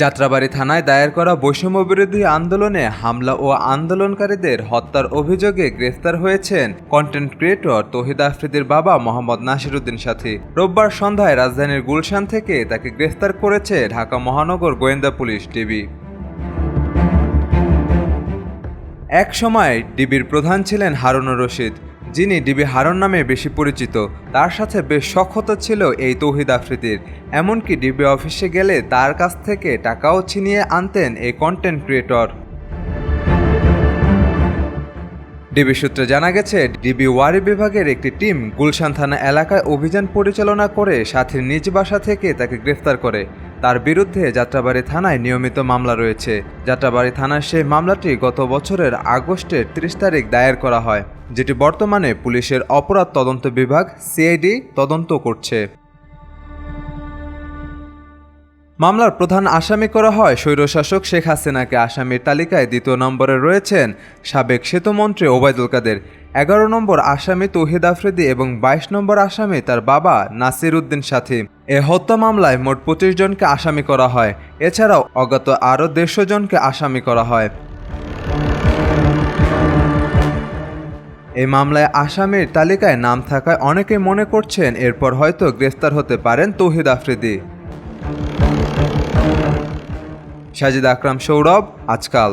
যাত্রাবাড়ী থানায় দায়ের করা বৈষম্যবিরোধী আন্দোলনে হামলা ও আন্দোলনকারীদের হত্যার অভিযোগে গ্রেফতার হয়েছেন কন্টেন্ট ক্রিয়েটর তৌহিদ আফ্রিদির বাবা মোহাম্মদ নাসিরউদ্দিন সাথী। রোববার সন্ধ্যায় রাজধানীর গুলশান থেকে তাকে গ্রেফতার করেছে ঢাকা মহানগর গোয়েন্দা পুলিশ ডিবি। এক সময় ডিবির প্রধান ছিলেন হারুনুর রশিদ, যিনি ডিবি হারুন নামে বেশি পরিচিত। তার সাথে বেশ সখ্যতা ছিল এই তৌহিদ আফ্রিদির, এমনকি ডিবি অফিসে গেলে তার কাছ থেকে টাকাও ছিনিয়ে আনতেন এই কন্টেন্ট ক্রিয়েটর। ডিবি সূত্রে জানা গেছে, ডিবি ওয়ারি বিভাগের একটি টিম গুলশান থানা এলাকায় অভিযান পরিচালনা করে সাথীর নিজ বাসা থেকে তাকে গ্রেফতার করে। তার বিরুদ্ধে যাত্রাবাড়ী থানায় নিয়মিত মামলা রয়েছে। যাত্রাবাড়ী থানার সেই মামলাটি গত বছরের আগস্টের 30 তারিখ দায়ের করা হয়, যেটি বর্তমানে পুলিশের অপরাধ তদন্ত বিভাগ সিআইডি তদন্ত করছে। মামলার প্রধান আসামি করা হয় স্বৈরশাসক শেখ হাসিনাকে। আসামির তালিকায় 2 নম্বরে রয়েছেন সাবেক সেতুমন্ত্রী ওবায়দুল কাদের, 11 নম্বর আসামি তৌহিদ আফ্রিদি এবং 22 নম্বর আসামি তার বাবা নাসিরউদ্দিন সাথী। এ হত্যা মামলায় মোট 25 জনকে আসামি করা হয়। এছাড়াও অজ্ঞাত আরও 150 জনকে আসামি করা হয়। এই মামলায় আসামির তালিকায় নাম থাকায় অনেকেই মনে করছেন এরপর হয়তো গ্রেফতার হতে পারেন তৌহিদ আফ্রিদি। সাজিদ আকরাম, সৌরভ, আজকাল।